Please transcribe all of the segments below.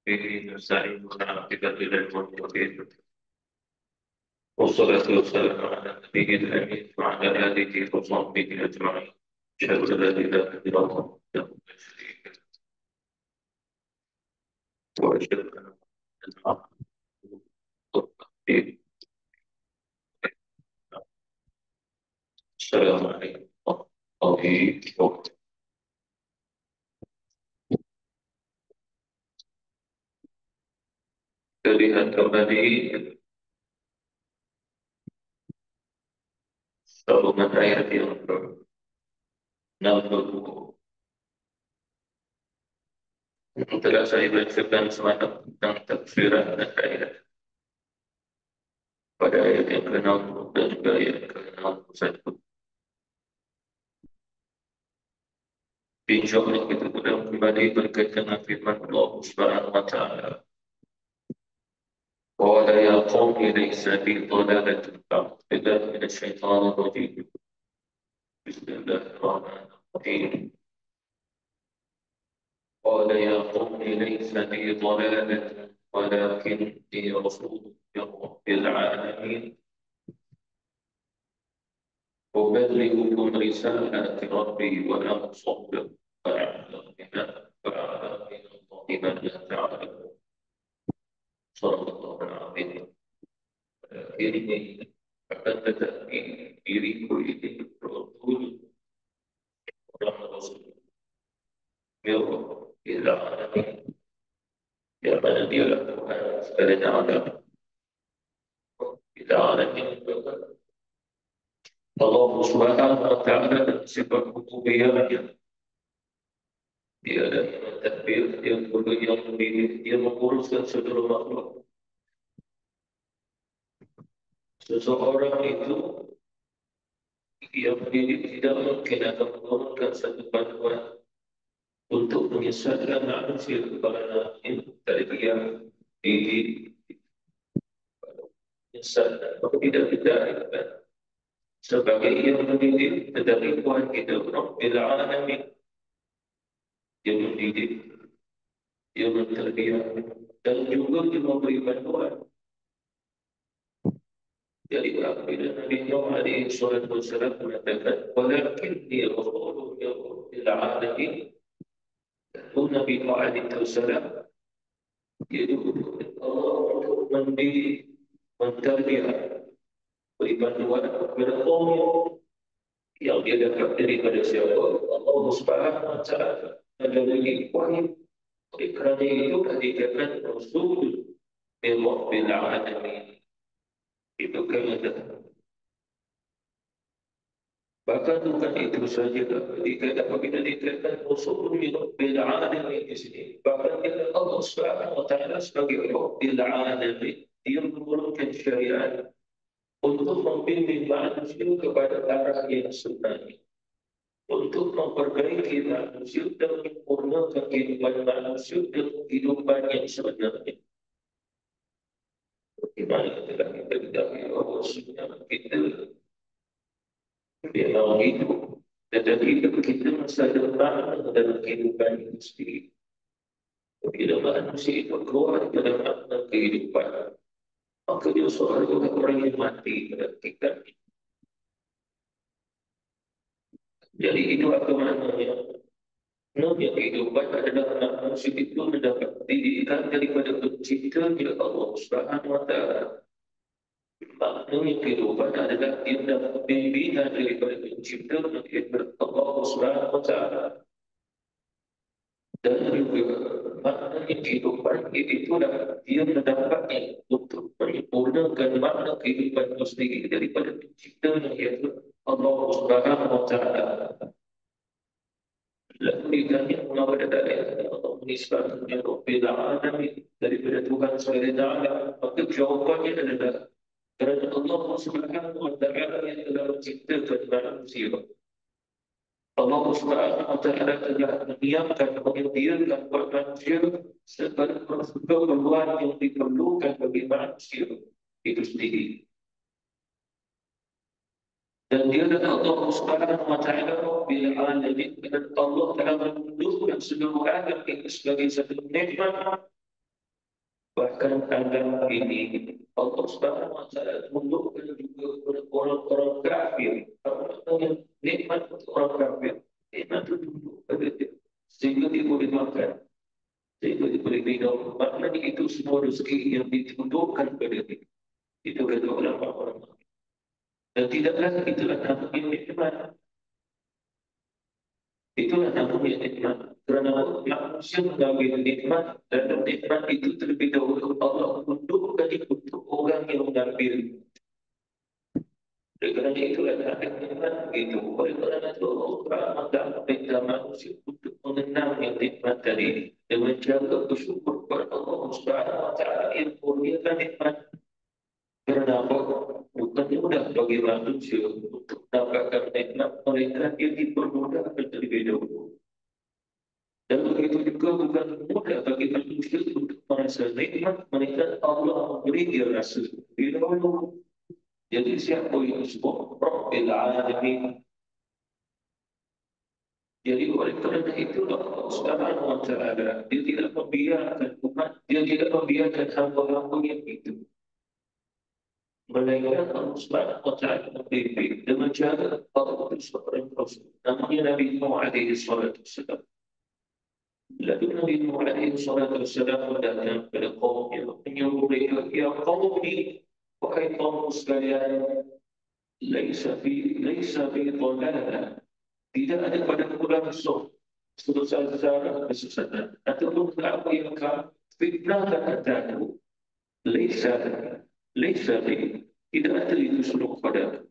به نستعين ونعقبة للمتقين والصلاة والسلام على النبي الأمين وعلى آله وصحبه أجمعين. أشهد أن لا إله إلا الله وحده لا شريك له وأشهد أن محمدا عبده ورسوله. السلام عليكم ورحمة الله وبركاته. Terlihat kembali sambungan ayat yang ke-60 telah saya bacakan semalam tentang tafsiran ayat pada ayat yang ke-60 dan juga ayat ke-61. InsyaAllah kita sudah kembali berkaitan dengan firman Allah Subhanahu wa Ta'ala. Qala ya qawmi laysa bi dhalalatin fa'udhu min asyaitanir rajim. Bismillahirrahmanirrahim. Qala ya qawmi laysa bi dhalalatin walakinni rasulun min rabbil alamin. أبلغكم رسالات ربي وأنصح لكم فأعلم من الله ما لا تعلمون. صدق الله العظيم. Ini akan tetapi diriku ini Rasul orang Rasul bila dia mana dia lakukan segalanya ada bila ada Allah Subhanahu wa Ta'ala dan sifat rububiyahnya. Dia ada yang mentadbir, dia mengatur, yang mendidik, dia menguruskan seluruh makhluk. Seseorang itu yang mendidik tidak mungkin akan menggunakan satu bantuan untuk menyesatkan manusia kepada dari dia didik menyesatkan maka tidak sebagai yang mendidik tetapi Tuhan kita Rabbil Alamin. Dia mendidik, dia menterbiah, dan juga dia memberi bantuan. Jadi apabila Nabi Nuh alaihi salatu wassalam mengatakan walakinni rasulun min rabbil alamin, Nabi Nuh alaihi salam dia juga Allah untuk mendidik, menterbiah, beri bantuan kepada kaum yang dia dapat daripada siapa? Allah Subhanahu wa Ta'ala. Ada lagi wahyu. Oleh kerana itu dikatakan Rasul min Rabbil Alamin. Itu kata. Bahkan bukan itu saja. Apabila dikatakan Rasul min Rabbil Alamin di sini, bahkan kita Allah Subhanahu wa Ta'ala sebagai Rabbil Alamin, dia menurunkan syariat untuk membimbing manusia kepada arah yang sebenarnya, untuk memperbaiki manusia dan menyempurnakan kehidupan manusia dan kehidupan yang sebenarnya. Bagaimana telah kita ketahui bahawa sebenarnya kita memang hidup, tetapi hidup kita masa depan dalam kehidupan itu sendiri. Bila manusia itu keluar dalam makna kehidupan, maka dia seorang orang yang mati pada hakikatnya. Jadi itu apa maknanya? Maknanya kehidupan adalah manusia itu mendapat didikan daripada penciptanya Allah Subhanahu wa Ta'ala. Maknanya kehidupan adalah dia mendapat bimbingan daripada penciptanya Allah Subhanahu wa Ta'ala. Dan juga maknanya kehidupan itulah dia mendapatnya untuk menyempurnakan makna kehidupan itu sendiri daripada penciptanya iaitu Allah Subhanahu wa Ta'ala. Lalu ditanya mengapa datang Allah menisbatkan Rabbil Alamin daripada Tuhan SWT, maka jawapannya adalah kerana Allah Subhanahu wa Ta'ala yang telah menciptakan manusia. Allah Subhanahu wa Ta'ala telah menyiapkan, menyediakan buat manusia segala keperluan yang diperlukan bagi manusia itu sendiri. Dan dia adalah Allah Subhanahu wa Ta'ala Rabbil Alamin, dan Allah telah menundukkan seluruh alam ini sebagai satu nikmat Bahkan alam ini Allah Subhanahu wa taala tundukkan juga kepada orang-orang kafir. Orang yang nikmat untuk orang kafir, nikmat itu tunduk pada dia. Sehingga dia boleh makan, sehingga dia boleh minum. Maknanya itu semua rezeki yang ditundukkan pada dia. Itu kata ulama-ulama. Dan tidaklah itulah namanya nikmat. Itulah namanya nikmat. Kerana manusia mengambil nikmat dan nikmat itu terlebih dahulu Allah tundukkan untuk orang yang mengambil. Oleh kerana itulah ada nikmat begitu. Oleh kerana itu Allah Subhanahu wa taala perintah manusia untuk mengenal yang nikmat tadi dan menjaga bersyukur kepada Allah Subhanahu wa taala yang kurniakan nikmat. Kerana apa? Bukannya mudah bagi manusia untuk mendapatkan nikmat mereka yang dipermudah terlebih dahulu. Dan begitu juga bukan mudah bagi manusia untuk merasa nikmat mereka Allah memberi dia rasa terlebih dahulu. Jadi siapa yang disebut Rabbil Alamin? Jadi oleh kerana itu Allah Subhanahu wa taala dia tidak membiarkan umat, dia tidak membiarkan hamba-hamba yang itu. Melainkan Allah Subhanahu wa taala membimbing dan menjaga Allah seorang Rasul. Namanya Nabi Nuh alaihi salatu wassalam. Lalu Nabi Nuh alaihi salatu wassalam datang kepada kaumnya menyuruh mereka, ya kaum ini, wahai kaum sekalian, laisa fi dhalalah. Tidak ada pada langsung secara kesesatan ataupun apa yang kamu fitnahkan kataku. Laisa laisa fi, tidak ada itu seluruh pada.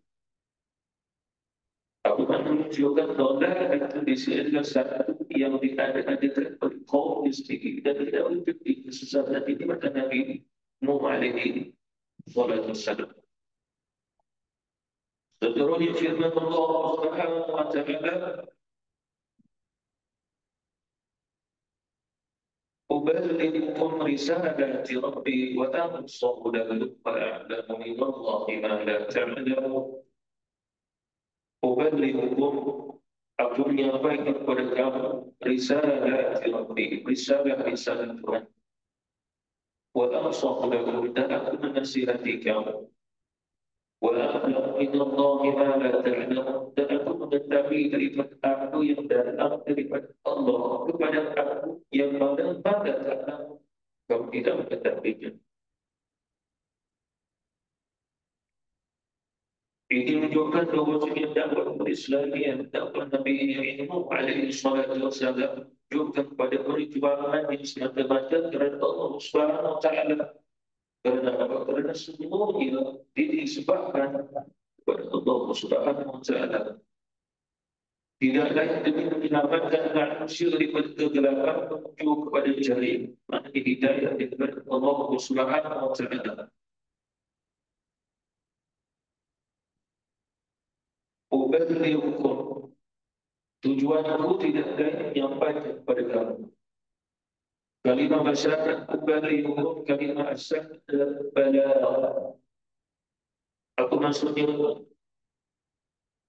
Aku akan menunjukkan dolar itu di sini adalah satu yang diadakan oleh kaum sendiri dan tidak untuk kesesatan ini maka Nabi Nuh alaihi salatu wassalam. Seterusnya firman Allah Subhanahu wa taala, أبلغكم رسالات ربي وأنصح لكم وأعلم من الله ما لا تعلمون. أبلغكم aku menyampaikan kepada kamu risalah Rabbi, risalah Tuhan. Wa ansah lakum, dan aku menasihati kamu. Wa a'lamu min Allah ma la ta'lamun, dan aku mengetahui daripada aku yang datang daripada Allah kepada aku yang mana ta'lamun, kamu tidak mengetahuinya. Ini menunjukkan bahwa dakwah Islam, dakwah Nabi Nuh alaihi salatu wassalam juga kepada perjuangan yang semata-mata kerana Allah Subhanahu wa taala. Kerana apa? Kerana semuanya disebabkan kepada Allah Subhanahu wa taala. Tidak lain demi menyelamatkan manusia daripada kegelapan menuju kepada cahaya. Maknanya hidayah daripada Allah Subhanahu wa taala. Ubalighukum, tujuan aku tidak lain menyampaikan kepada kamu. Kalimah masyarakat ubalighukum, kalimah asal balagh. Aku maksudnya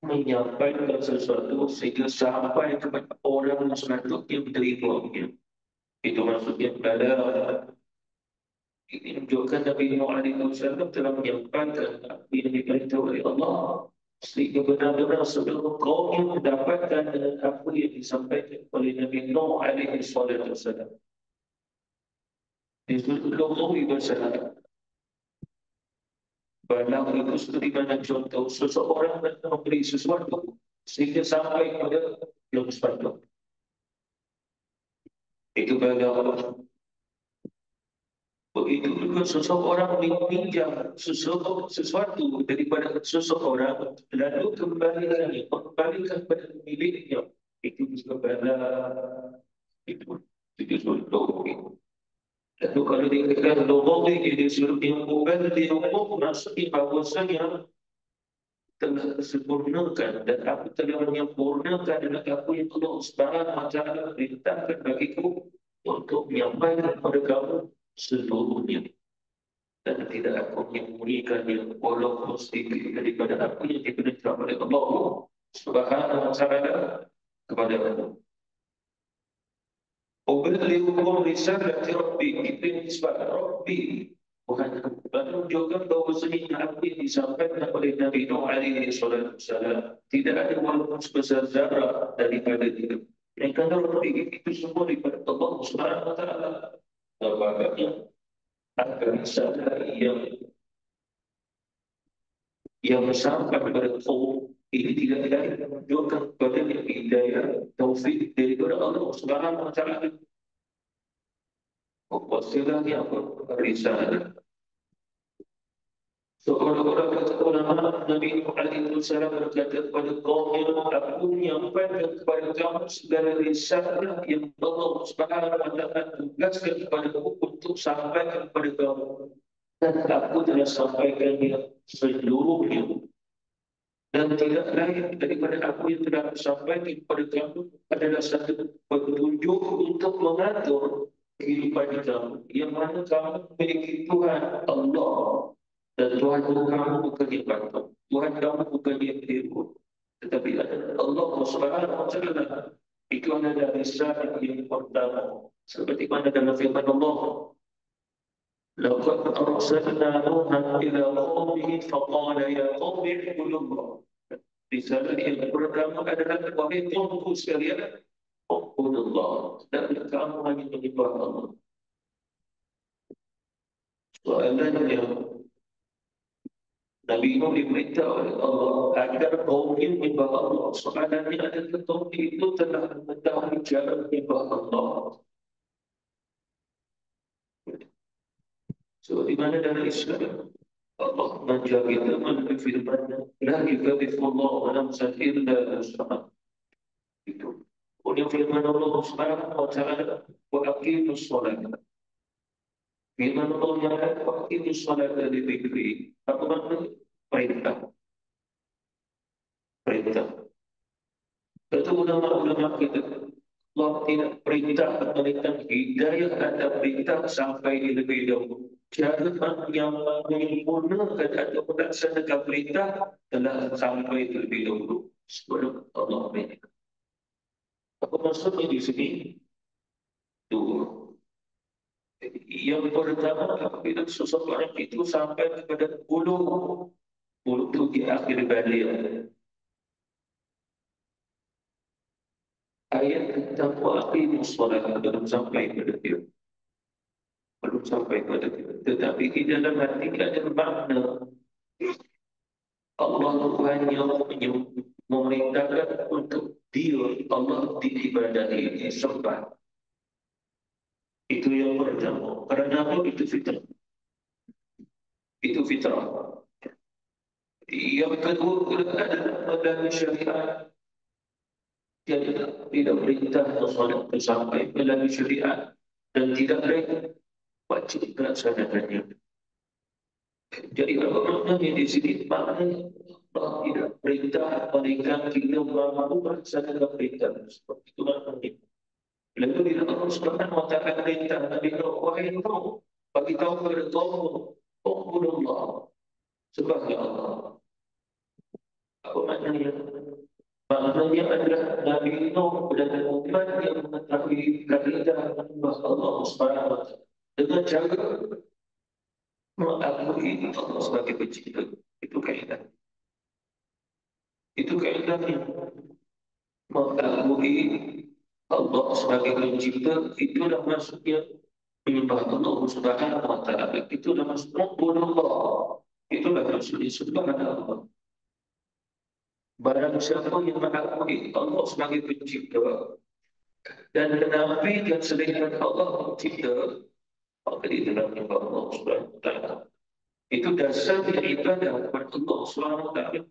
menyampaikan sesuatu sehingga sampai kepada orang sesuatu yang menerimanya. Itu maksudnya balagh. Ini menunjukkan Nabi Nuh alaihi wasallam telah menyampaikan apa yang diberitahu oleh Allah. Sehingga benar-benar seluruh kaum yang mendapatkan apa yang disampaikan oleh Nabi Nuh alaihi wasallam. Di seluruh bahasa Balagh itu seperti mana contoh seseorang memberi sesuatu sehingga sampai kepada yang sepatutnya. Itu balagh. Begitu juga seseorang meminjam sesuatu daripada seseorang lalu kembalikannya, kembalikan kepada pemiliknya. Itu juga balagh. Itu contoh. Lalu kalau dikatakan logik ini seluruhnya ubalighukum, maksudnya bahwasanya telah disempurnakan dan aku telah menyempurnakan dan aku yang Allah Subhanahu wa taala perintahkan bagiku untuk menyampaikan kepada kamu seluruhnya, dan tidak aku menyembunyikan yang walaupun sedikit daripada apa yang diperintahkan oleh Allah Subhanahu wa taala kepada kamu. Uballighukum risalati Rabbi, itu yang disebut Rabbi. Bukan menunjukkan bahwasanya apa yang disampaikan oleh Nabi Nuh alaihi salatu wassalam tidak ada walaupun sebesar zarah daripada dia. Yang kata Rabbi itu semua daripada Allah Subhanahu wa taala. Sebabnya agar risalah yang sampai kepada kaum ini tidak menunjukkan kepada hidayah taufik daripada Allah Subhanahu wa taala. Wassilahnya risalah. Seorang-orang kata ulama Nabi Nuh alaihi wasallam berkata kepada kaumnya, aku menyampaikan kepada kamu segala risalah yang Allah Subhanahu wa taala tugaskan kepadaku untuk sampaikan kepada kamu. Dan aku telah sampaikannya seluruhnya. Dan tidak lain daripada aku yang telah sampaikan kepada kamu adalah satu petunjuk untuk mengatur kehidupan kamu. Yang mana kamu memiliki Tuhan Allah. Dan Tuhan kamu bukan yang bantah. Tuhan kamu bukan yang tiru. Tetapi Allah Subhanahu wa taala itu adalah risalah yang pertama. Seperti mana dalam firman Allah, laqad arsalna Nuhan ila qaumihi faqala ya qaumi ibudullah. Risalah yang pertama adalah wahai kaumku sekalian, ibudullah. Dan kamu hanya menyembah Allah. Soalannya, Nabi Nuh diperintah oleh Allah agar kaumnya menyembah Allah. Soalannya adalah kaum itu telah mengetahui cara menyembah Allah. So, di mana dalam Islam Allah mengajar kita melalui firman-Nya, la yukallifullahu nafsan illa wus'aha. Itu. Kemudian firman Allah Subhanahu wa taala, wa aqimus shalah. Firman Allah yang wa aqimus shalah li dzikri. Apa maknanya? Perintah. Perintah. Kata ulama-ulama kita, Allah tidak perintah memberikan hidayah atau perintah sampai lebih dahulu. Cara yang menyempurnakan atau melaksanakan perintah telah sampai terlebih dahulu sebelum Allah perintah. Apa maksudnya di sini? Tuh. Yang pertama, apabila seseorang itu sampai kepada bulu itu di akhir balik. Ayat tentang waqimus shalah belum sampai pada dia. Belum sampai pada dia. Tetapi di dalam hati ada makna Allah hanya memerintahkan untuk dia Allah diibadahi, disembah. Itu yang pertama. Karena apa? Itu fitrah. Itu fitrah. Yang kedua adalah melalui syariat. Jadi tidak perintah solat itu sampai melalui syariat dan tidak lain wajib melaksanakannya. Jadi apa maknanya di sini? Maknanya Allah tidak perintah mereka kita mampu melaksanakan perintah. Seperti itu maknanya. Lalu bila Allah Subhanahu wa taala perintah Nabi Nuh, wahai Nuh, bagi tahu kepada kaum, ubudullah, sembahlah Allah. Apa maknanya? Maknanya adalah Nabi Nuh dan umat yang mengetahui kaidah menyembah Allah Subhanahu wa taala dengan cara mengakui Allah sebagai pencipta. Itu kaidah. Itu kaidahnya. Mengakui Allah sebagai pencipta itulah maksudnya menyembah Allah Subhanahu wa taala. Itulah maksudnya ubudullah. Itulah maksudnya subhanallah. Barang siapa yang mengakui Allah sebagai pencipta dan menafi dan selain Allah pencipta, maka dia telah menyembah Allah Subhanahu wa taala. Itu dasar ibadah kepada Allah Subhanahu wa taala.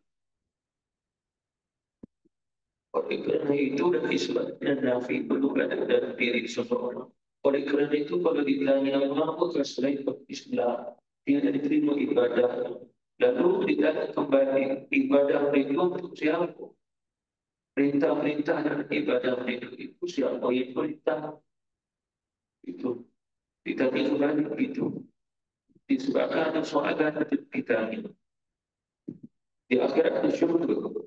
Oleh kerana itu dan isbatnya nafi perlu ada dalam diri seseorang. Oleh kerana itu kalau ditanya apakah selain Islam tidak diterima ibadah, lalu ditanya kembali ibadah itu untuk siapa? Perintah-perintah dan ibadah itu siapa yang perintah? Itu ditanya kembali itu. Disebabkan ada soalan ditanya. Di akhirat ada syurga.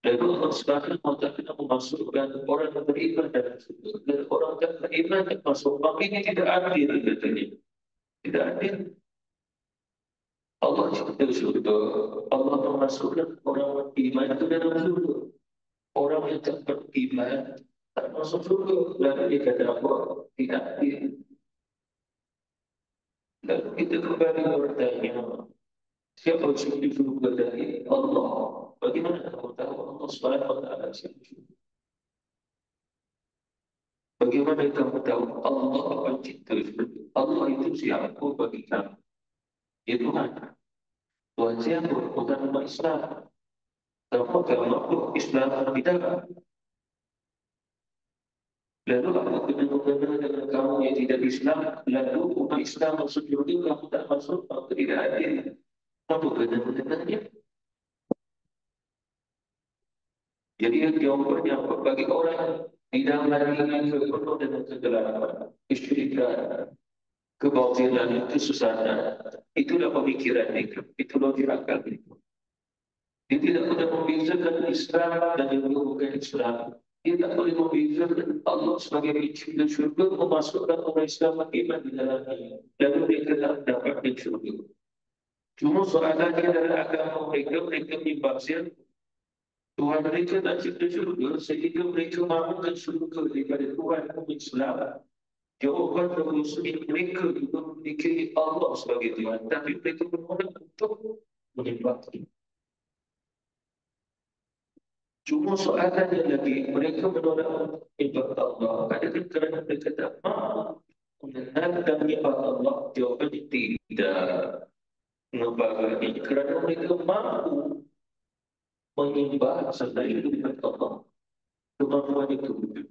Lalu Allah Subhanahu wa Ta'ala memasukkan orang yang beriman dalam surga dan orang yang beriman yang masuk. Maka ini tidak adil katanya. Tidak adil. Allah cipta surga. Allah memasukkan orang beriman itu dalam surga. Orang yang tak beriman tak masuk surga. Lalu dia kata apa? Tidak adil. Lalu kita kembali bertanya, siapa suri surga dari Allah? Bagaimana kamu tahu Allah Subhanahu wa Ta'ala siapa surga? Bagaimana kamu tahu Allah pencipta surga? Allah itu siapa bagi kamu? Dia Tuhan. Tuhan siapa? Bukan umat Islam. Kamu kalau Islam tidak. Lalu aku kena dengan kamu yang tidak Islam. Lalu umat Islam masuk surga, kamu tak masuk. Aku tidak adil. Kamu kena-kenanya. Jadi jawabannya apa? Bagi orang di dalam hatinya penuh dengan kegelapan, kesyirikan, kebatilan, kesesatan, itulah pemikiran mereka, itulah akal mereka. Dia tidak boleh membezakan Islam dan yang bukan Islam. Dia tak boleh membezakan Allah sebagai pencipta syurga memasukkan orang Islam iman di dalamnya. Lalu mereka tak mendapatkan syurga. Cuma soalannya dalam agama mereka, mereka menyembah Tuhan mereka tak cipta syurga sehingga mereka mahukan syurga daripada Tuhan umat Islam. Jawapan Rasul mereka juga memiliki Allah sebagai Tuhan, tapi mereka menolak untuk menyembah. Cuma soalannya lagi, mereka menolak untuk menyembah Allah. Adakah kerana mereka tak mahu mengenal dan menyembah Allah? Jawapannya tidak. Mengapa ini? Kerana mereka mahu menyembah selain daripada Allah. Kemampuan itu wujud.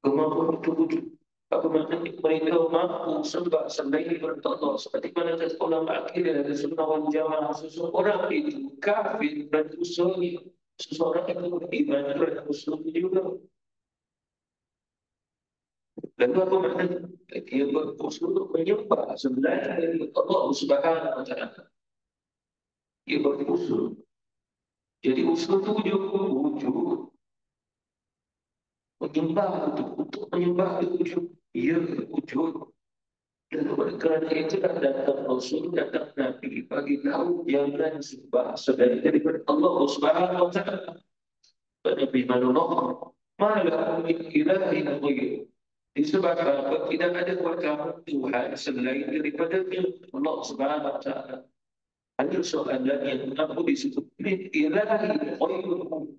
Kemampuan itu wujud. Apa maknanya mereka mampu sembah selain daripada Allah. Seperti mana kata ulama akidah dan sunnah wal jamaah, seseorang itu kafir dan usul, seseorang itu beriman dan usul juga. Lalu apa maknanya? Dia berusul menyembah selain daripada Allah Subhanahu wa Ta'ala. Dia berusul. Jadi usul itu wujud. Menyembah untuk menyembah itu wujud. Ya, wujud. Dan kerana itulah datang Rasul, datang Nabi bagi tahu jangan sembah selain daripada Allah Subhanahu wa Ta'ala. Nabi Manullah, malah min ilahin ghairuh. Disebabkan apa? Tidak ada buat kamu Tuhan selain daripada Allah Subhanahu wa Ta'ala. Hanya soalan yang mengaku disebut min ilahin ghairuh.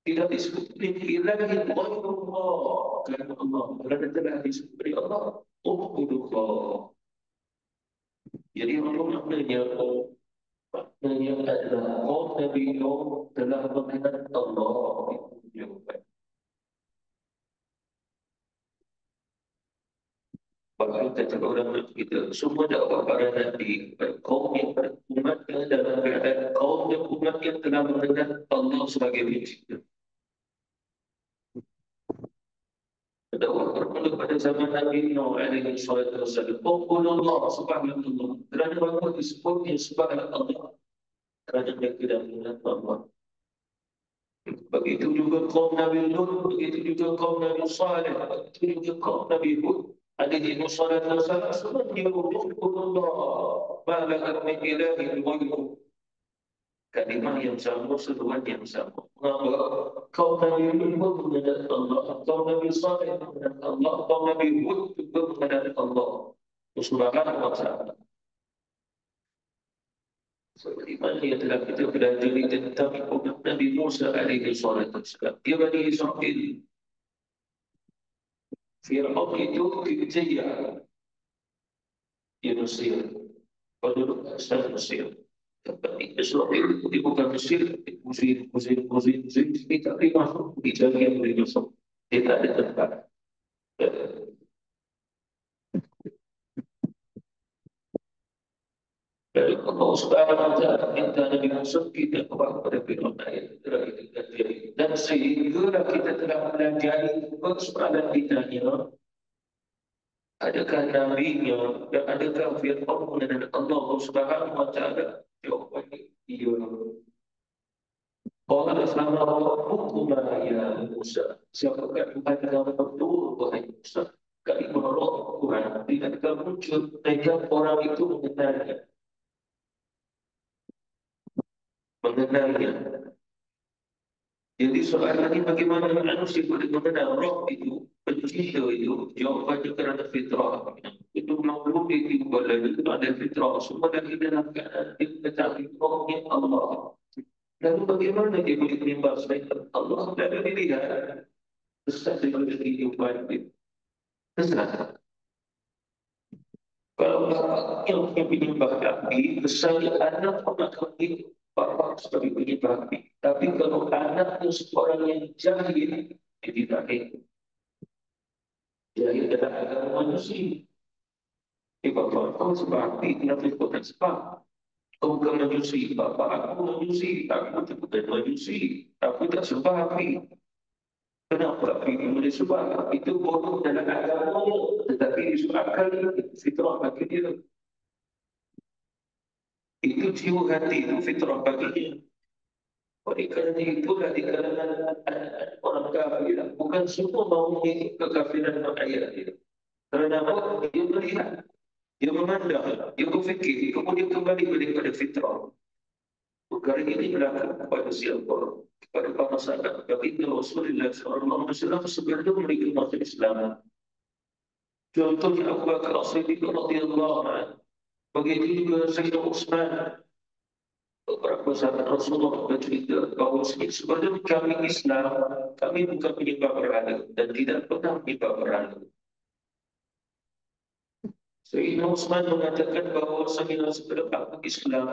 Tidak disebut min ilahin ghairullah. Kerana Allah, kerana telah disebut oleh Allah, Ubudullah. Jadi maknanya adalah Nabi Nuh telah mengenal Allah. Bahkan kata orang kita, semua dakwah para Nabi, kaum yang umatnya dalam keadaan kaum yang umat yang telah mengenal Allah sebagai pencipta. Dakwah bermula pada zaman Nabi Nuh alaihi salatu wassalam. Allah subhanallah. Kerana bahawa disebutnya subhanallah. Kerana mereka dah mengenal Allah. Begitu juga kaum Nabi Lut, begitu juga kaum Nabi Saleh, begitu juga kaum Nabi Hud. Alaihi salatu wassalam. Semuanya Allah. Malaka min ilahin ghairuh. Kalimah yang sama, seruan yang sama. Mengapa? Kau Nabi Nuh mengenal Allah, kau Nabi Saleh mengenal Allah, kau Nabi Hud juga mengenal Allah. Subhanahu wa ta'ala. Seperti mana yang telah kita pelajari tentang umat Nabi Musa alaihi salatu wassalam. Dia Bani Israel. Fir'aun itu dikejar di Mesir. Penduduk asal Mesir. Tapi Israel itu bukan Mesir, Mesir, ini tak boleh masuk, di bagian boleh masuk. Dia tak ada tempat. Dari Allah Subhanahu wa Ta'ala minta Nabi Musa kita kepada Fir'aun dan sehingga kita telah pelajari persoalan ditanya, adakah Nabi-Nya dan adakah Fir'aun dan Allah Subhanahu wa Ta'ala? Jawapannya iya. Qala sama rabbukuma ya Musa. Siapakah Tuhan kamu itu, wahai Musa? Kalimah roh Tuhan tidak muncul sehingga orang itu mengenalnya. Jadi soalannya bagaimana manusia boleh mengenal roh itu, pencipta itu, jawabannya kerana fitrah. Itu makhluk itu boleh itu ada fitrah. Semua dari dalam keadaan dia tetapi rohnya Allah. Lalu bagaimana dia boleh menyembah selain Allah? Lalu dilihat sesat daripada kehidupan dia. Sesat. Kalau bapak yang punya penyembah Nabi, besarnya anak pun akan ikut bapak sebagai penyembah Nabi. Tapi kalau anaknya seorang yang jahil, dia tidak ikut. Jahil adalah agama manusia. Bapak kau sebab Nabi, kenapa ikut dan sebab? Kau bukan manusia, bapak aku manusia, aku bukan manusia, aku tak sebab Nabi. Kenapa? Itu boleh sebab itu bodoh dalam agama, tetapi disebabkan fitrah bagi dia. Itu jiwa hati, itu fitrah baginya. Oleh kerana itulah di kalangan orang kafir, bukan semua mahu mengikut kekafiran ayat dia. Kerana apa? Dia melihat, dia memandang, dia berfikir, kemudian kembali kepada fitrah. Perkara ini berlaku kepada siapa? Kepada para sahabat. Tapi Rasulullah SAW sebelum mereka masuk Islam. Contohnya Abu Bakar As-Siddiq radhiyallahu anhu. Begitu juga Sayyidina Utsman. Beberapa sahabat Rasulullah bercerita bahawa sebelum kami Islam, kami bukan penyembah berhala dan tidak pernah menyembah berhala. Sayyidina Utsman mengatakan bahawa sebelum aku Islam,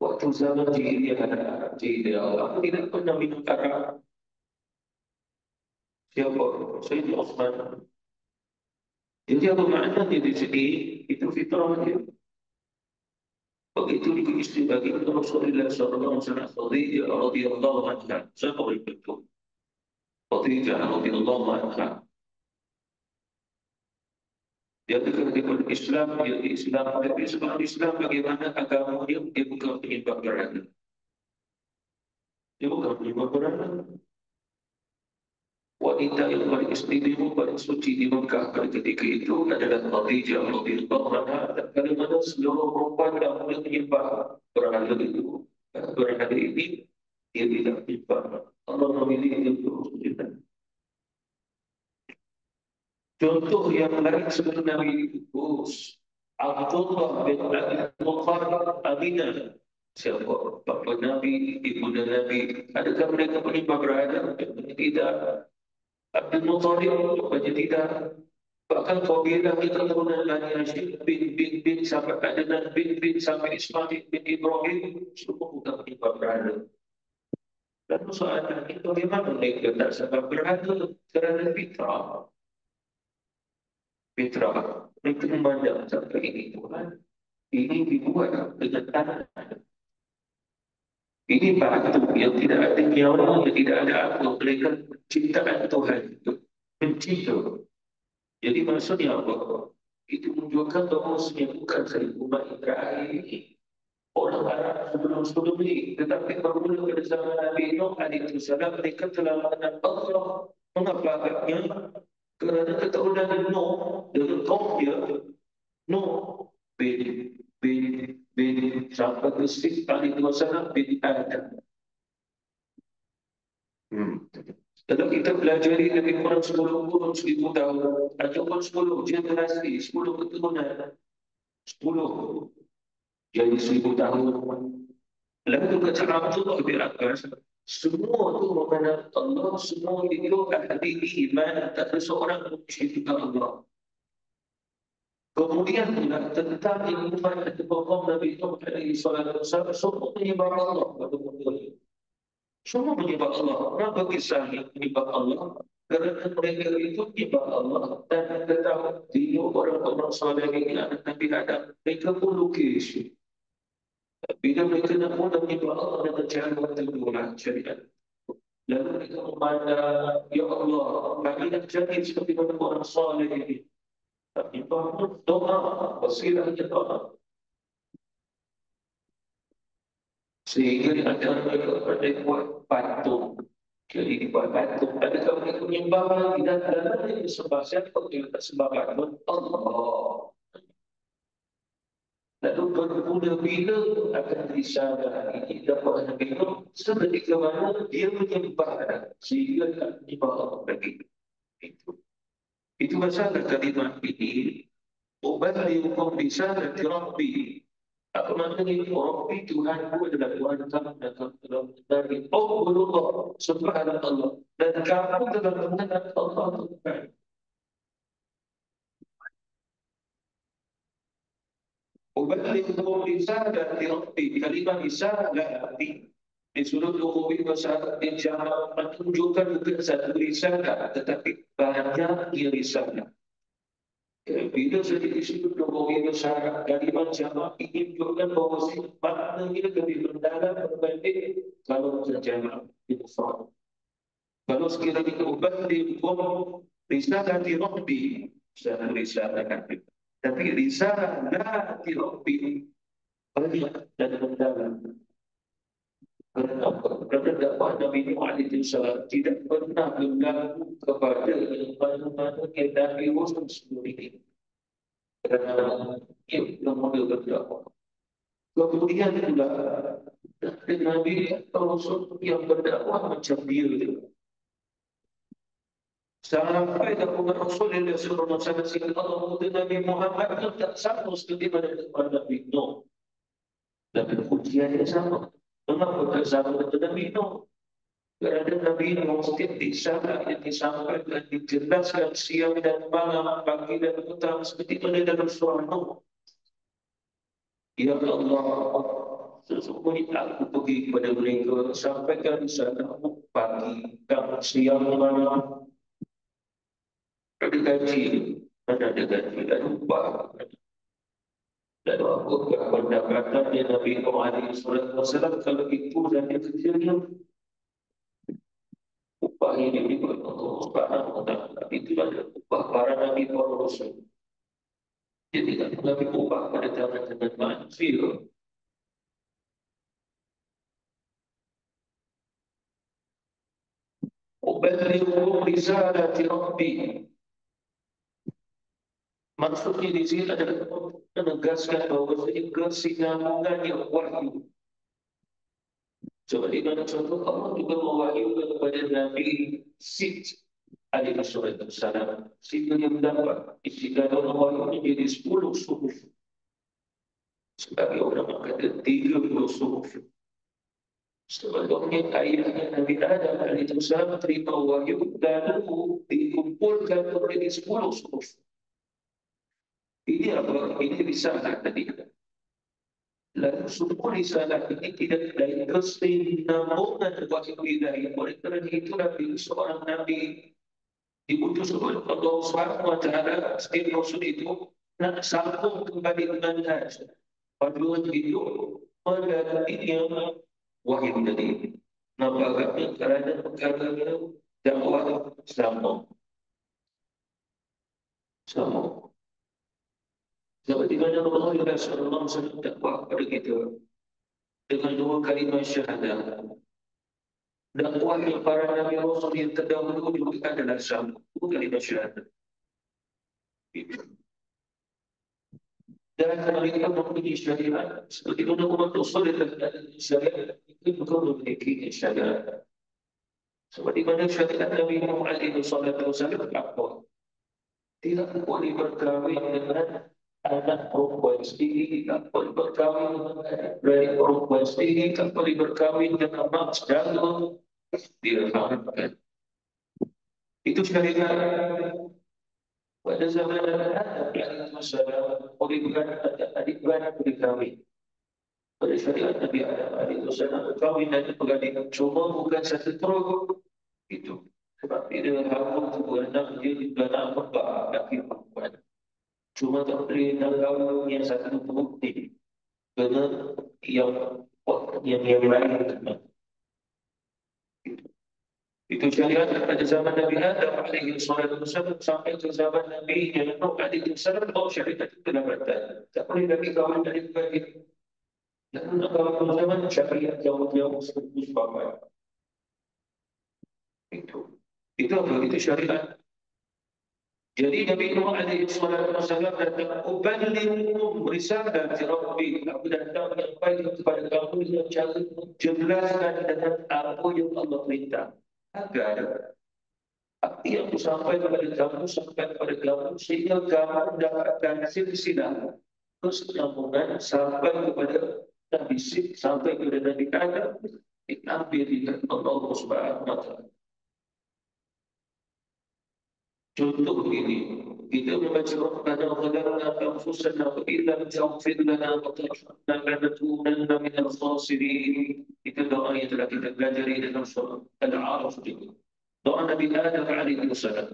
waktu zaman jahiliyah, aku tidak pernah minum arak. Siapa? Sayyidina Utsman. Jadi apa maknanya di sini? Itu fitrah dia. Begitu juga istri bagi Rasulullah SAW, Khadijah radhiyallahu anha. Siapa itu? Khadijah radhiyallahu anha. Dia ketika Islam, dia Islam, tapi sebab Islam bagaimana agama dia bukan penyembah berhala. Dia bukan penyembah berhala. Wanita yang paling istimewa, paling suci di Mekah pada ketika itu adalah Khadijah radhiyallahu anha. Dan bagaimana seluruh perempuan yang boleh menyembah berhala itu, berhala ini dia tidak menyembah. Allah memilih dia untuk kita. Contoh yang lain sebelum Nabi itu, Abdullah bin Abi Muttalib Aminah. Siapa? Bapa Nabi, ibu Nabi. Adakah mereka penyembah berhala? Tidak. Abdul Muttalib rupanya tidak. Bahkan kabilah keturunan Bani Hashim bin sampai Adnan bin sampai Ismail bin Ibrahim semua bukan penyembah berhala. Lalu soalannya bagaimana mereka tak sebab berhala? Kerana fitrah. Fitrah. Mereka memandang sampai ini Tuhan. Ini dibuat dengan tanah. Ini batu yang tidak ada nyawa, yang tidak ada apa. Mereka ciptaan Tuhan itu. Mencipta. Jadi maksudnya apa? Itu menunjukkan bahawa bukan saja umat yang terakhir ini. Orang Arab sebelum-sebelum ini. Tetapi bermula pada zaman Nabi Nuh alaihissalam, mereka telah mengenal Allah. Mengapa agaknya? Kerana keturunan Nuh dengan kaum dia, Nuh bin sampai ke Sif alaihissalam bin Adam. Kalau kita pelajari lebih kurang 10 kurun 1000 tahun, ataupun 10 generasi, 10 keturunan, 10 jadi 1000 tahun. Lalu kata Abdullah bin Abbas, semua itu mengenal Allah, semua itu ahli iman, tak ada seorang musyrik Allah. Kemudian pula tentang iman atau kaum Nabi Nuh alaihi salatu wasallam, semua menyembah Allah. Semua menyembah Allah. Kenapa kisahnya menyembah Allah? Kerana mereka itu menyembah Allah dan ketahui dia orang-orang saleh ini anak Nabi Adam. Mereka pun lukis. Bila mereka nak mula menyembah Allah dengan cara tertulah syariat. Lalu mereka memandang, Ya Allah, kami nak jadi seperti mana orang saleh ini. Tapi bangun doa, bersirahnya doa. Sehingga ada mereka pada kuat patung. Jadi dibuat patung. Adakah mereka menyembah lagi dan ada yang disembah siapa yang tak sembah patung? Allah. Lalu bermula bila akan disadar ini dapat Nabi Nuh seketika mana dia menyembah sehingga tak dibawa lagi. Itu masalah kalimat ini. Ubalighukum risalati Rabbi. Apa maknanya Rabbi Tuhanku adalah Tuhan kamu dan kamu telah mengenali Allah Subhanallah dan kamu telah mengenal Allah Tuhan. Ubalighukum risalati Rabbi. Kalimat risalati di sudut lughwi bahasa Arab jamak menunjukkan bukan satu risalah tetapi banyak risalah. Bila saya disebut Nabawi Masyarakat kalimat jamak ini menunjukkan bahawa maknanya lebih mendalam berbanding kalau jamak itu faham. Kalau sekiranya ubalighum risalati Rabbi, saya risalahkan. Tapi risalati Rabbi banyak dan mendalam. Kerana apa? Kerana dakwah Nabi Nuh alaihi salam tidak pernah mengganggu kepada yang mana-mana yang Nabi Muhammad sebelum ini. Kerana ia model berdakwah. Kemudian pula Nabi Rasul yang berdakwah macam dia. Sampai dakwah Rasulullah sallallahu alaihi wasallam Allah Nabi Muhammad itu tak sama seperti pada Nabi Nuh. Dan ujian yang sama. Mengapa tak sama dengan Nabi Nuh? Kerana Nabi Nuh setiap risalah yang disampaikan dijelaskan siang dan malam, pagi dan petang seperti mana dalam surah Nuh. Ya Allah, sesungguhnya aku pergi kepada mereka sampaikan risalah pagi, siang, malam. Ada gaji, mana ada gaji dan upah. Dan aku pendapatan dia Nabi Muhammad SAW kalau itu dan dia kerjanya upah ini diberi Allah Subhanahu wa Ta'ala. Itu adalah upah para Nabi para Rasul. Dia tidak mengambil upah pada tangan manusia. Ubalighukum risalati Rabbi. Maksudnya di sini adalah menegaskan bahawa kesinambungan yang wahyu. Seperti mana contoh Allah juga mewahyukan kepada Nabi Sid alaihi salam. Sid yang mendapat isi dalam wahyu menjadi 10 suhuf. Sebagai orang kata 30 suhuf. Sebelumnya ayahnya Nabi Adam alaihi salam terima wahyu lalu dikumpulkan menjadi 10 suhuf. Ini apa? Ini risalah tadi. Lalu semua risalah ini tidak dari kesinambungan wahyu ilahi. Oleh kerana itulah bila seorang Nabi diutus oleh Allah Subhanahu wa Ta'ala, setiap Rasul itu nak sambung kembali dengan panduan hidup melalui wahyu tadi. Nampaknya kerana perkara dakwah sama. Seperti mana Allah sallallahu alaihi wasallam dakwah kepada kita dengan 2 kalimah syahadah. Dakwah yang para Nabi Rasul yang terdahulu juga adalah sama. 2 kalimah syahadah. Dan mereka mempunyai syariat seperti mana umat Rasul yang terdahulu syariat itu juga memiliki syariat. Seperti mana syariat Nabi Muhammad SAW dakwah. Tidak boleh berkahwin dengan anak perempuan sendiri, tak boleh berkahwin dengan adik perempuan sendiri, tak boleh berkahwin dengan mak saudara. Diharamkan. Itu syariat. Pada zaman Nabi SAW, boleh adik-beradik boleh kahwin. Pada syariat Nabi Adam SAW, berkahwin dan beradik. Cuma bukan satu teruk. Itu. Sebab dia haram beranak dia juga nak membak laki perempuan. Cuma tak boleh nak yang satu bukti. Kerana yang lain. Itu syariat pada zaman Nabi Adam alaihi wasallam sampai ke zaman Nabi Nuh alaihi wasallam, bahawa syariat itu telah batal. Tak boleh lagi kawan dari beradik. Dan kalau zaman syariat jauh-jauh sebut bapak. Itu. Itu apa? Itu syariat. Jadi Nabi Nuh alaihi salatu wasallam datang, "Uballighukum risalati Rabbi." Aku datang menyampaikan kepada kamu dengan cara jelaskan dengan apa yang Allah perintah. Agar apa yang aku sampaikan kepada kamu sampai kepada kamu sehingga kamu mendapatkan silsilah kesinambungan sampai kepada Nabi Sib, sampai kepada Nabi Adam, diambil dari Allah Subhanahu wa Ta'ala. Contoh ini, kita membaca Rabbana zalamna anfusana wa illam taghfir lana wa tarhamna lanakunanna minal khasirin. Itu doa yang telah kita pelajari dalam surah Al-A'raf juga. Doa Nabi Adam alaihi salam.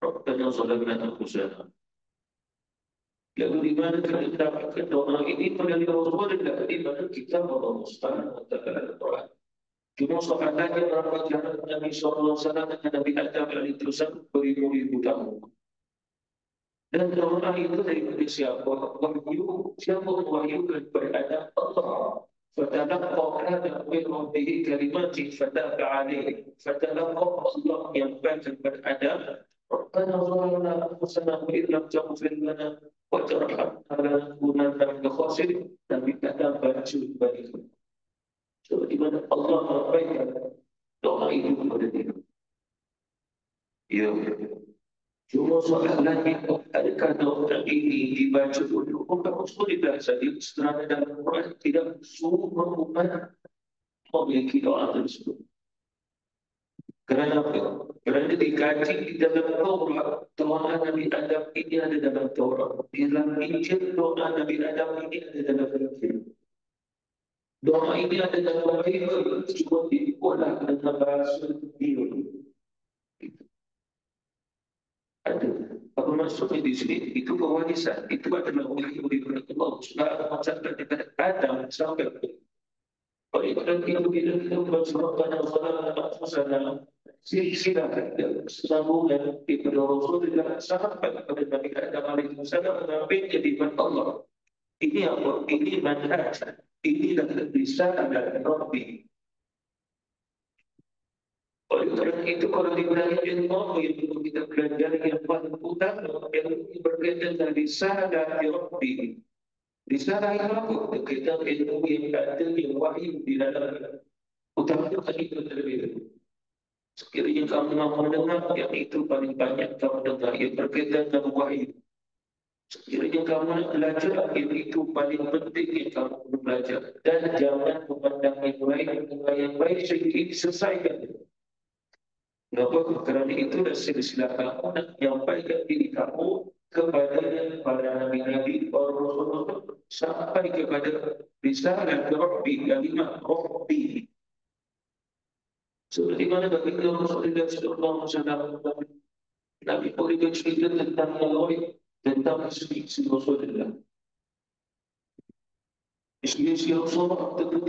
Rabbana zalamna anfusana. Lalu di mana kita mendapatkan doa ini pada Rasulullah, di mana kita Allah Subhanahu wa Ta'ala Al-Quran. Cuma sahabatnya berapa jarak Nabi SAW dengan Nabi Adam alaihissalam beribu-ribu tahun. Dan doa itu daripada siapa? Wahyu. Siapa mewahyukan kepada Adam? Allah. Fatalaqa Adam min rabbih kalimatin fataba alaihi. Fatalaqa Allah yang menyampaikan kepada Adam, Rabbana zalamna anfusana wa illam taghfir lana wa tarhamna lanakunanna minal khasirin. Nabi Adam baca balik. So, di mana Allah menyampaikan doa itu kepada dia. Ya. Cuma soalannya, adakah doa ini dibaca dulu? Bukan Rasulullah saja, setelah dalam Quran tidak semua umat memiliki doa tersebut. Kerana apa? Kerana dikaji di dalam Taurat, doa Nabi Adam ini ada dalam Taurat. Di dalam Injil, doa Nabi Adam ini ada dalam Injil. Doa ini ada dalam Bible, cuma dibuatlah dalam bahasa dia. Ada. Apa maksudnya di sini? Itu pewarisan. Itu adalah wahyu daripada Allah. Subhanahu wa ta'ala daripada Adam sampai ke. Oleh kerana itu, bila kita membaca Rabbana zalamna anfusana, silsilah sambungan daripada Rasulullah sampai kepada Nabi Adam alaihissalam mengambilnya daripada Allah. Ini apa? Ini manhaj. Inilah risalah dari Rabbi. Oleh kerana itu, kalau diberi ilmu yang perlu kita pelajari yang paling utama, yang berkaitan dengan risalah dari Rabbi. Risalah yang apa? Berkaitan ilmu yang ada, yang wahyu di dalamnya. Utamakan itu terlebih dahulu. Sekiranya kamu mahu mendengar, yang itu paling banyak kamu dengar, yang berkaitan dengan wahyu. Sekiranya kamu nak belajar, yang itu paling penting yang kamu perlu belajar. Dan jangan memandang yang lain, dengan yang baik sehingga selesaikan. Kenapa? Kerana itu dah silsilah kamu nak menyampaikan diri kamu kepada para nabi-nabi, para rasul sampai kepada risalah Rabbi, kalimat Rabbi. Seperti mana baginda Rasulullah sallallahu alaihi wasallam, Nabi boleh bercerita tentang Allah, tentang isteri Rasulullah. Isteri Rasulullah tentu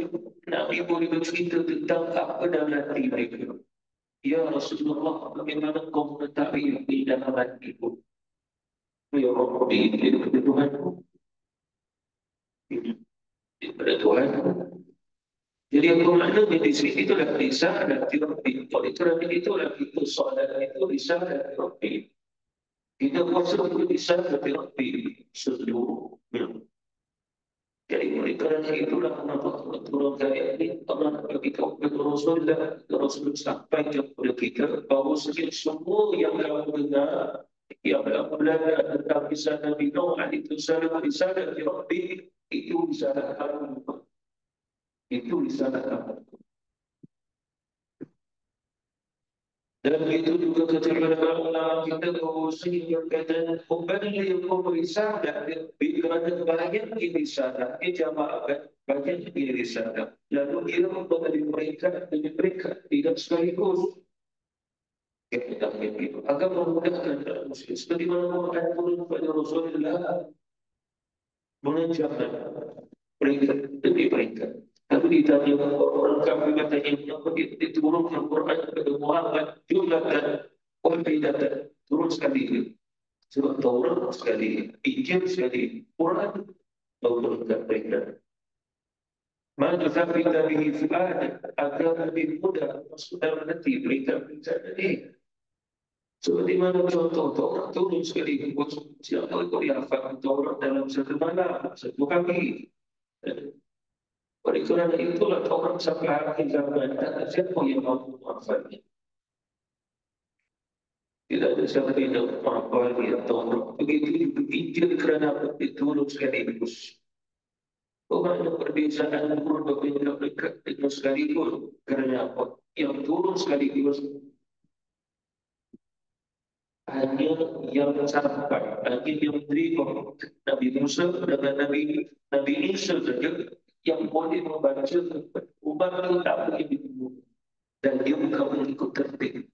Nabi boleh bercerita tentang apa dalam hati mereka. Ya Rasulullah, bagaimana kau mengetahui di dalam hatiku? Ya Rabbi, daripada Tuhanku. Daripada Tuhanku. Jadi apa maknanya di sini itulah risalah dari Rabbi. Oleh kerana itulah kita solat itu risalah dari Rabbi. Kita puasa itu risalah dari Rabbi seluruhnya. Jadi oleh kerana itulah kenapa Allah turunkan ayat ini, Allah bagi kepada Rasulullah, Rasul sampaikan kepada kita bahawa semua yang kamu dengar, yang kamu belajar tentang risalah Nabi Nuh alaihissalam, risalah dari Rabbi, itu risalah kamu. Itu risalah kamu. Dan itu juga ketika ulama kita berusaha berkaitan membalikkan risalah kerana bahagian risalah ini jamaah bahagian risalah. Lalu ia memberi mereka tidak sekaligus. Kita begitu agar memudahkan muslim. Seperti mana Muhammad turun kepada Rasulullah mengajarkan mereka demi mereka. Tapi ditanya orang kafir katanya kenapa diturunkan Quran kepada Muhammad jumlatan wahidatan, turun sekali. Surah Taurat sekali, Injil sekali, Quran turunkan mereka. Maka kita bihi fu'ad agar lebih mudah masuk dalam hati berita-berita tadi. Seperti mana contoh orang turun sekali siapa kau dihafal orang dalam satu malam, satu hari. Oleh kerana itulah orang sampai akhir zaman tak ada siapa yang mampu menghafalnya. Tidak ada siapa yang menghafal Taurat. Begitu juga Injil kerana diturun sekaligus. Orang yang perbezaan turun berbeza dekat dengan sekaligus. Kerana apa? Yang turun sekaligus hanya yang sampai, hanya yang menerima Nabi Musa dengan Nabi Isa saja yang boleh membaca umat itu tak boleh ditunggu dan dia bukan mengikut tertib.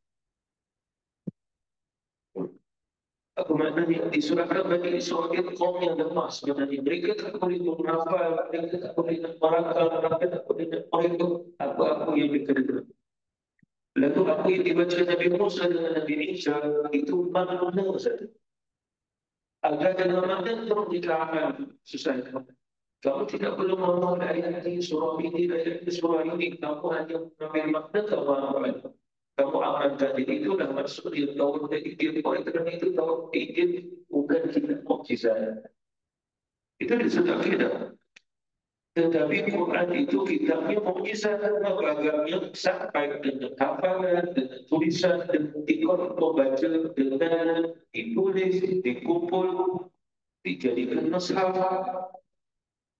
Apa maknanya disurahkan bagi Israel kaum yang lemah sebenarnya mereka tak boleh menghafal, mereka tak boleh merakam, mereka tak boleh mereka apa-apa yang mereka dengar. Lalu apa yang dibaca Nabi Musa dengan Nabi Isa itu makna saja. Agar dengan makna terus dikamal susah. Kamu tidak perlu menghafal ayat ini, surah ini, ayat ini, surah ini. Kamu hanya mengambil makna kamu amalkan. Kamu amalkan. Jadi itulah maksud dia tahu dari dia. Oleh kerana itu tahu dia bukan kita mukjizat. Itu disebut kita. Tetapi Quran itu kitabnya mukjizat agamanya sampai dengan hafalan, dengan tulisan, dengan ikut membaca, dengan ditulis, dikumpul, dijadikan mushaf.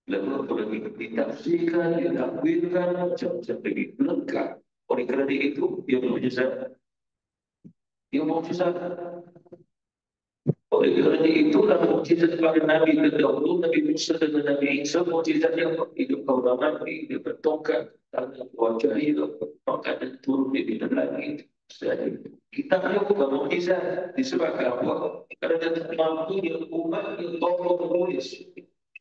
Lalu apalagi ditafsirkan, ditakwilkan, macam-macam lagi lengkap. Oleh kerana itu, dia mukjizat. Dia mukjizat. Oleh kerana itulah mukjizat para Nabi terdahulu, Nabi Musa dan Nabi Isa, mukjizat yang hidup kaum Nabi, dia bertongkat, tangan wajah hidup, makanan turun di bidang langit. Kitabnya bukan mukjizat, disebabkan apa? Kerana mampu yang umat yang tolong menulis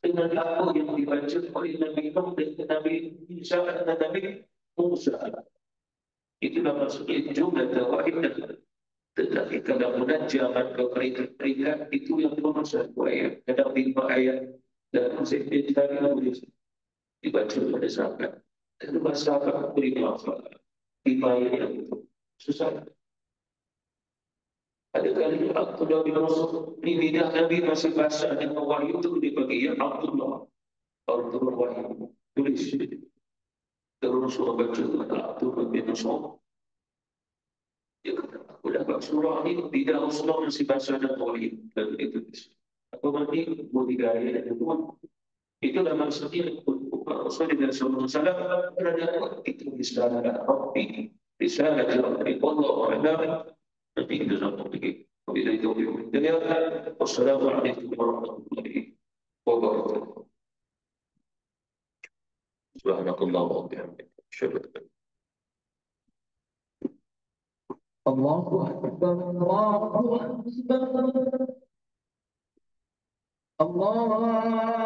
dengan apa yang dibaca oleh Nabi Nuh dan Nabi Isa dan Nabi Musa. Itulah maksudnya juga tawahid. Tetapi kalau munajjaman ke peringkat itu yang cuma satu ayat, kadang 5 ayat dan masih tadi nulis dibaca pada sahabat. Dan bahasa sahabat beri maafkan 5 ayat yang itu susah. Ada kali Abdullah bin Mas'ud di lidah Nabi masih basah dengan wahyu itu dibagi ya Abdullah. Kalau turun wahyu tulis turun surah baca Abdullah bin Mas'ud. Dia kata, aku dapat surah ini tidak Rasulullah masih basah dan wahyu dan itu. Apa berarti budidaya dan itu? Itulah maksudnya Rasulullah SAW berada itu risalah Rabbi, risalah dari Allah. Nanti kita sambung lagi. Wabillahi taufiq wal hidayah. Wassalamualaikum warahmatullahi wabarakatuh. Subhanakallah wa bihamdika. Asyhadu an la ilaha illa anta. Allahu akbar. Allahu akbar. Allah